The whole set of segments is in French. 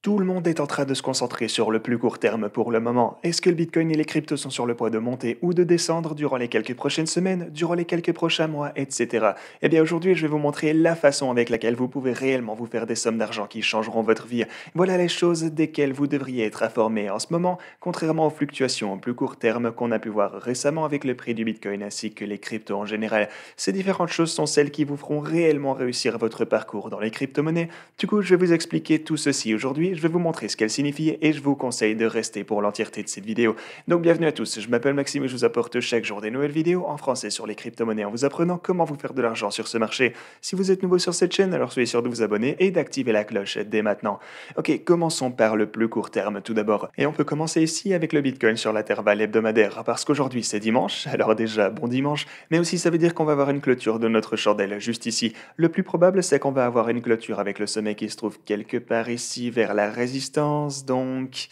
Tout le monde est en train de se concentrer sur le plus court terme pour le moment. Est-ce que le Bitcoin et les cryptos sont sur le point de monter ou de descendre durant les quelques prochaines semaines, durant les quelques prochains mois, etc. Eh bien aujourd'hui, je vais vous montrer la façon avec laquelle vous pouvez réellement vous faire des sommes d'argent qui changeront votre vie. Voilà les choses desquelles vous devriez être informé en ce moment, contrairement aux fluctuations au plus court terme qu'on a pu voir récemment avec le prix du Bitcoin ainsi que les cryptos en général. Ces différentes choses sont celles qui vous feront réellement réussir votre parcours dans les crypto-monnaies. Du coup, je vais vous expliquer tout ceci aujourd'hui, je vais vous montrer ce qu'elle signifie et je vous conseille de rester pour l'entièreté de cette vidéo. Donc bienvenue à tous, je m'appelle Maxime et je vous apporte chaque jour des nouvelles vidéos en français sur les crypto-monnaies en vous apprenant comment vous faire de l'argent sur ce marché. Si vous êtes nouveau sur cette chaîne, alors soyez sûr de vous abonner et d'activer la cloche dès maintenant. Ok, commençons par le plus court terme tout d'abord. Et on peut commencer ici avec le Bitcoin sur l'intervalle hebdomadaire, parce qu'aujourd'hui c'est dimanche, alors déjà bon dimanche, mais aussi ça veut dire qu'on va avoir une clôture de notre chandelle juste ici. Le plus probable c'est qu'on va avoir une clôture avec le sommet qui se trouve quelque part ici vers la résistance, donc...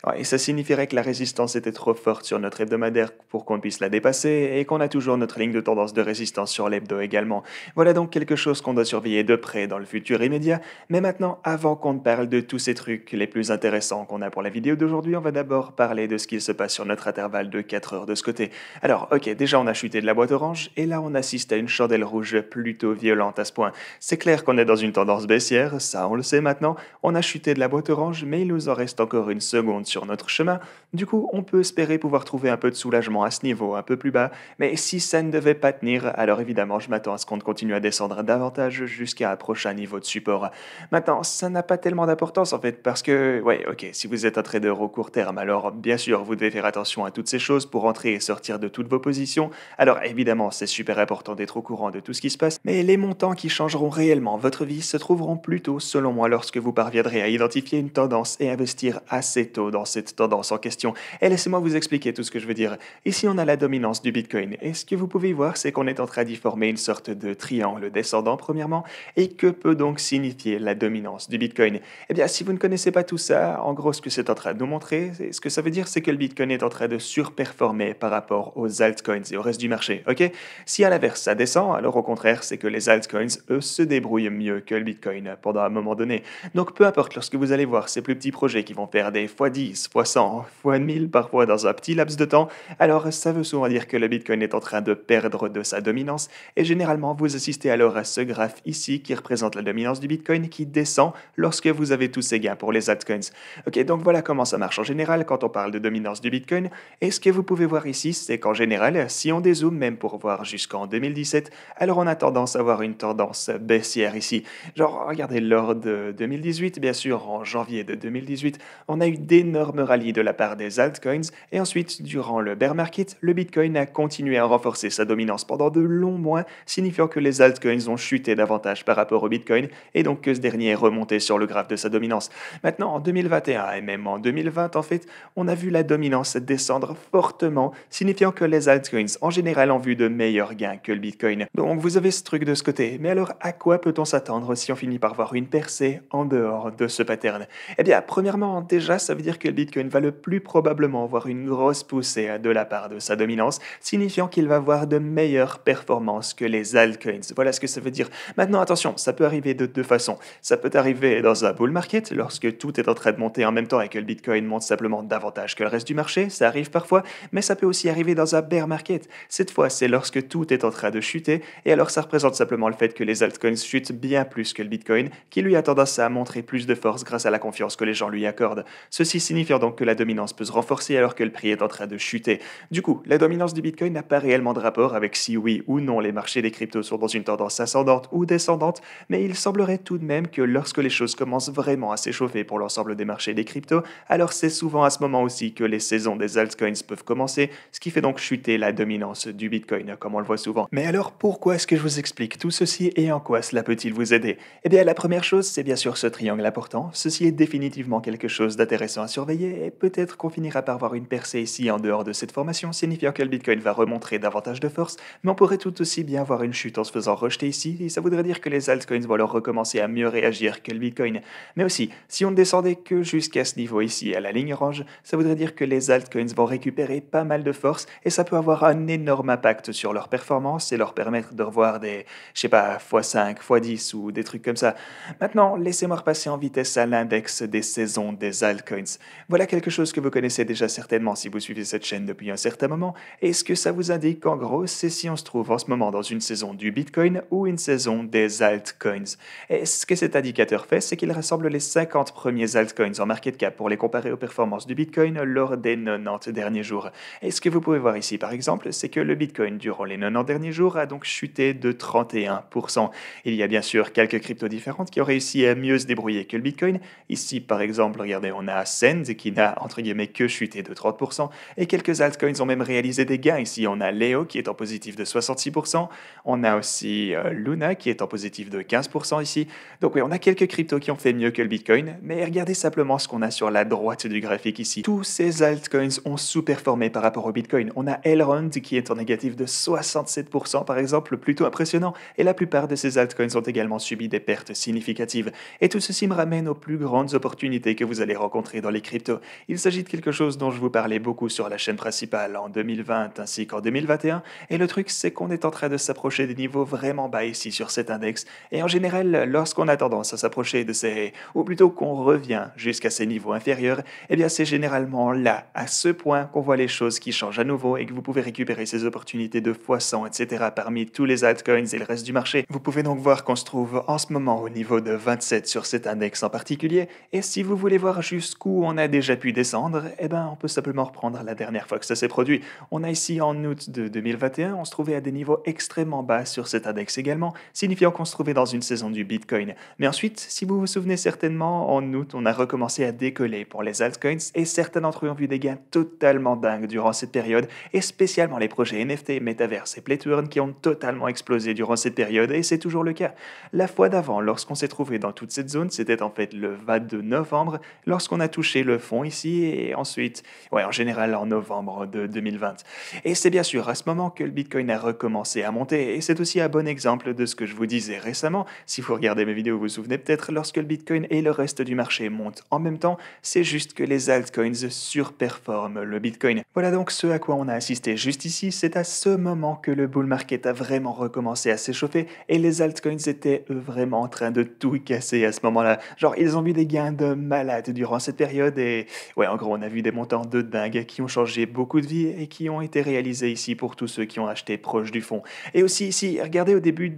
Ouais, et ça signifierait que la résistance était trop forte sur notre hebdomadaire pour qu'on puisse la dépasser et qu'on a toujours notre ligne de tendance de résistance sur l'hebdo également. Voilà donc quelque chose qu'on doit surveiller de près dans le futur immédiat. Mais maintenant, avant qu'on ne parle de tous ces trucs les plus intéressants qu'on a pour la vidéo d'aujourd'hui, on va d'abord parler de ce qu'il se passe sur notre intervalle de 4 heures de ce côté. Alors, ok, déjà on a chuté de la boîte orange et là on assiste à une chandelle rouge plutôt violente à ce point. C'est clair qu'on est dans une tendance baissière, ça on le sait maintenant. On a chuté de la boîte orange, mais il nous en reste encore une seconde sur notre chemin. Du coup, on peut espérer pouvoir trouver un peu de soulagement à ce niveau, un peu plus bas. Mais si ça ne devait pas tenir, alors évidemment, je m'attends à ce qu'on continue à descendre davantage jusqu'à un prochain niveau de support. Maintenant, ça n'a pas tellement d'importance en fait, parce que, ouais, ok, si vous êtes un trader au court terme, alors bien sûr, vous devez faire attention à toutes ces choses pour entrer et sortir de toutes vos positions. Alors évidemment, c'est super important d'être au courant de tout ce qui se passe, mais les montants qui changeront réellement votre vie se trouveront plutôt, selon moi, lorsque vous parviendrez à identifier une tendance et investir assez tôt dans cette tendance en question. Et laissez-moi vous expliquer tout ce que je veux dire. Ici, on a la dominance du Bitcoin. Et ce que vous pouvez voir, c'est qu'on est en train d'y former une sorte de triangle descendant, premièrement. Et que peut donc signifier la dominance du Bitcoin? Eh bien, si vous ne connaissez pas tout ça, en gros, ce que c'est en train de nous montrer, ce que ça veut dire, c'est que le Bitcoin est en train de surperformer par rapport aux altcoins et au reste du marché. Ok? Si à l'inverse, ça descend, alors au contraire, c'est que les altcoins, eux, se débrouillent mieux que le Bitcoin pendant un moment donné. Donc, peu importe, lorsque vous allez voir ces plus petits projets qui vont faire des x10, x100, x1000 parfois dans un petit laps de temps, alors ça veut souvent dire que le Bitcoin est en train de perdre de sa dominance et généralement vous assistez alors à ce graphe ici qui représente la dominance du Bitcoin qui descend lorsque vous avez tous ces gains pour les altcoins. Ok, donc voilà comment ça marche en général quand on parle de dominance du Bitcoin et ce que vous pouvez voir ici c'est qu'en général si on dézoome même pour voir jusqu'en 2017, alors on a tendance à avoir une tendance baissière ici. Genre regardez lors de 2018, bien sûr en janvier de 2018, on a eu d'énormes rallyes de la part des altcoins et ensuite, durant le bear market, le Bitcoin a continué à renforcer sa dominance pendant de longs mois, signifiant que les altcoins ont chuté davantage par rapport au Bitcoin et donc que ce dernier est remonté sur le graphe de sa dominance. Maintenant, en 2021 et même en 2020, en fait, on a vu la dominance descendre fortement, signifiant que les altcoins en général ont vu de meilleurs gains que le Bitcoin. Donc vous avez ce truc de ce côté, mais alors à quoi peut-on s'attendre si on finit par voir une percée en dehors de ce pattern? Eh bien, premièrement, déjà, ça veut dire que le Bitcoin va le plus probablement avoir une grosse poussée de la part de sa dominance, signifiant qu'il va avoir de meilleures performances que les altcoins. Voilà ce que ça veut dire. Maintenant, attention, ça peut arriver de deux façons. Ça peut arriver dans un bull market, lorsque tout est en train de monter en même temps et que le Bitcoin monte simplement davantage que le reste du marché, ça arrive parfois, mais ça peut aussi arriver dans un bear market. Cette fois, c'est lorsque tout est en train de chuter, et alors ça représente simplement le fait que les altcoins chutent bien plus que le Bitcoin, qui lui a tendance à montrer plus de force grâce à la confiance que les gens lui accordent. Ceci signifiant donc que la dominance peut se renforcer alors que le prix est en train de chuter. Du coup, la dominance du Bitcoin n'a pas réellement de rapport avec si oui ou non les marchés des cryptos sont dans une tendance ascendante ou descendante, mais il semblerait tout de même que lorsque les choses commencent vraiment à s'échauffer pour l'ensemble des marchés des cryptos, alors c'est souvent à ce moment aussi que les saisons des altcoins peuvent commencer, ce qui fait donc chuter la dominance du Bitcoin, comme on le voit souvent. Mais alors pourquoi est-ce que je vous explique tout ceci et en quoi cela peut-il vous aider? Eh bien la première chose, c'est bien sûr ce triangle important. Ceci est définitivement quelque chose d'intéressant à surveiller surveiller et peut-être qu'on finira par voir une percée ici en dehors de cette formation, signifiant que le Bitcoin va remontrer davantage de force, mais on pourrait tout aussi bien voir une chute en se faisant rejeter ici, et ça voudrait dire que les altcoins vont alors recommencer à mieux réagir que le Bitcoin. Mais aussi, si on ne descendait que jusqu'à ce niveau ici, à la ligne orange, ça voudrait dire que les altcoins vont récupérer pas mal de force, et ça peut avoir un énorme impact sur leur performance et leur permettre de revoir des, je sais pas, x5, x10 ou des trucs comme ça. Maintenant, laissez-moi repasser en vitesse à l'index des saisons des altcoins. Voilà quelque chose que vous connaissez déjà certainement si vous suivez cette chaîne depuis un certain moment. Et ce que ça vous indique, en gros, c'est si on se trouve en ce moment dans une saison du Bitcoin ou une saison des altcoins. Et ce que cet indicateur fait, c'est qu'il rassemble les 50 premiers altcoins en market cap pour les comparer aux performances du Bitcoin lors des 90 derniers jours. Et ce que vous pouvez voir ici, par exemple, c'est que le Bitcoin, durant les 90 derniers jours, a donc chuté de 31%. Il y a bien sûr quelques cryptos différentes qui ont réussi à mieux se débrouiller que le Bitcoin. Ici, par exemple, regardez, on a Send qui n'a, entre guillemets, que chuté de 30%, et quelques altcoins ont même réalisé des gains. Ici, on a Leo qui est en positif de 66%, on a aussi Luna qui est en positif de 15% ici. Donc oui, on a quelques cryptos qui ont fait mieux que le Bitcoin, mais regardez simplement ce qu'on a sur la droite du graphique ici. Tous ces altcoins ont sous-performé par rapport au Bitcoin. On a Elrond qui est en négatif de 67% par exemple, plutôt impressionnant, et la plupart de ces altcoins ont également subi des pertes significatives. Et tout ceci me ramène aux plus grandes opportunités que vous allez rencontrer dans les cryptos. Il s'agit de quelque chose dont je vous parlais beaucoup sur la chaîne principale en 2020 ainsi qu'en 2021, et le truc c'est qu'on est en train de s'approcher des niveaux vraiment bas ici sur cet index, et en général, lorsqu'on a tendance à s'approcher de ces, ou plutôt qu'on revient jusqu'à ces niveaux inférieurs, eh bien c'est généralement là, à ce point, qu'on voit les choses qui changent à nouveau et que vous pouvez récupérer ces opportunités de x100, etc. parmi tous les altcoins et le reste du marché. Vous pouvez donc voir qu'on se trouve en ce moment au niveau de 27 sur cet index en particulier, et si vous voulez voir jusqu'où on a déjà pu descendre, eh ben on peut simplement reprendre la dernière fois que ça s'est produit. On a ici en août de 2021, on se trouvait à des niveaux extrêmement bas sur cet index également, signifiant qu'on se trouvait dans une saison du Bitcoin. Mais ensuite, si vous vous souvenez certainement, en août, on a recommencé à décoller pour les altcoins, et certains d'entre eux ont vu des gains totalement dingues durant cette période, et spécialement les projets NFT, Metaverse et Play to Earn qui ont totalement explosé durant cette période, et c'est toujours le cas. La fois d'avant, lorsqu'on s'est trouvé dans toute cette zone, c'était en fait le 22 novembre, lorsqu'on a touché le fond ici, et ensuite, en général en novembre de 2020. Et c'est bien sûr à ce moment que le Bitcoin a recommencé à monter, et c'est aussi un bon exemple de ce que je vous disais récemment. Si vous regardez mes vidéos, vous vous souvenez peut-être, lorsque le Bitcoin et le reste du marché montent en même temps, c'est juste que les altcoins surperforment le Bitcoin. Voilà donc ce à quoi on a assisté juste ici, c'est à ce moment que le bull market a vraiment recommencé à s'échauffer, et les altcoins étaient eux vraiment en train de tout casser à ce moment-là. Genre, ils ont vu des gains de malade durant cette période, et en gros, on a vu des montants de dingue qui ont changé beaucoup de vies et qui ont été réalisés ici pour tous ceux qui ont acheté proche du fond. Et aussi ici, regardez au début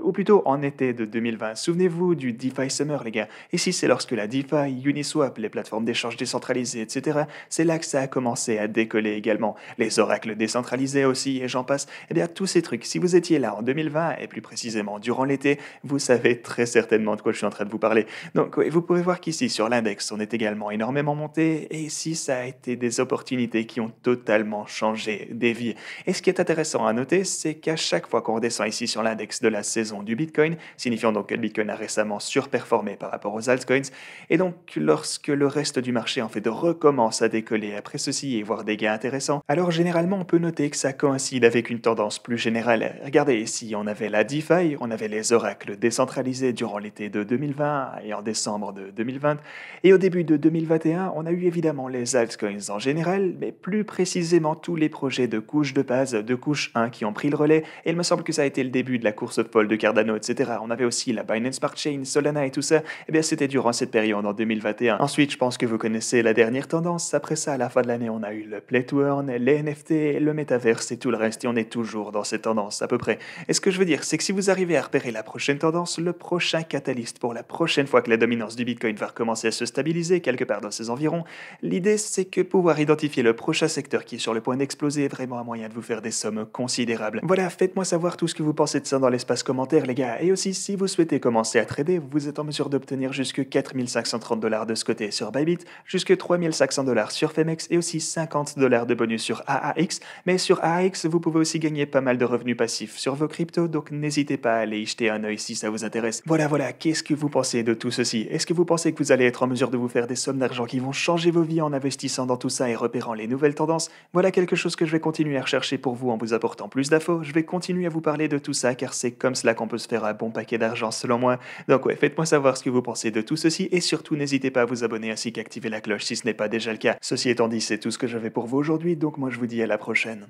ou plutôt en été de 2020, souvenez-vous du DeFi Summer, les gars. Ici, c'est lorsque la DeFi, Uniswap, les plateformes d'échange décentralisées, etc., c'est là que ça a commencé à décoller également. Les oracles décentralisés aussi, et j'en passe. Eh bien, tous ces trucs, si vous étiez là en 2020, et plus précisément durant l'été, vous savez très certainement de quoi je suis en train de vous parler. Donc, oui, vous pouvez voir qu'ici, sur l'index, on est également énormément monté, et ici, ça a été des opportunités qui ont totalement changé des vies. Et ce qui est intéressant à noter, c'est qu'à chaque fois qu'on redescend ici sur l'index de la saison du Bitcoin, signifiant donc que le Bitcoin a récemment surperformé par rapport aux altcoins, et donc lorsque le reste du marché en fait recommence à décoller après ceci et voir des gains intéressants, alors généralement on peut noter que ça coïncide avec une tendance plus générale. Regardez ici, on avait la DeFi, on avait les oracles décentralisés durant l'été de 2020 et en décembre de 2020, et au début de 2021, on a eu évidemment les altcoins en général, mais plus précisément tous les projets de couche de base, de couche 1 qui ont pris le relais, et il me semble que ça a été le début de la course folle de Cardano, etc. On avait aussi la Binance Smart Chain, Solana et tout ça, et bien c'était durant cette période en 2021. Ensuite, je pense que vous connaissez la dernière tendance. Après ça, à la fin de l'année, on a eu le Play to Earn, les NFT, le Metaverse et tout le reste, et on est toujours dans cette tendance à peu près. Et ce que je veux dire, c'est que si vous arrivez à repérer la prochaine tendance, le prochain catalyste pour la prochaine fois que la dominance du Bitcoin va recommencer à se stabiliser quelque part dans ses environs, l'idée c'est que pouvoir identifier le prochain secteur qui est sur le point d'exploser est vraiment un moyen de vous faire des sommes considérables. Voilà, faites-moi savoir tout ce que vous pensez de ça dans l'espace commentaire, les gars. Et aussi, si vous souhaitez commencer à trader, vous êtes en mesure d'obtenir jusque 4530 $ de ce côté sur Bybit, jusque 3500 $ sur Femex et aussi 50 $ de bonus sur AAX. Mais sur AAX, vous pouvez aussi gagner pas mal de revenus passifs sur vos cryptos, donc n'hésitez pas à aller y jeter un œil si ça vous intéresse. Voilà, qu'est-ce que vous pensez de tout ceci? Est-ce que vous pensez que vous allez être en mesure de vous faire des sommes d'argent qui qui vont changer vos vies en investissant dans tout ça et repérant les nouvelles tendances. Voilà quelque chose que je vais continuer à rechercher pour vous en vous apportant plus d'infos. Je vais continuer à vous parler de tout ça car c'est comme cela qu'on peut se faire un bon paquet d'argent selon moi. Donc ouais, faites-moi savoir ce que vous pensez de tout ceci et surtout n'hésitez pas à vous abonner ainsi qu'à activer la cloche si ce n'est pas déjà le cas. Ceci étant dit, c'est tout ce que j'avais pour vous aujourd'hui, donc moi je vous dis à la prochaine.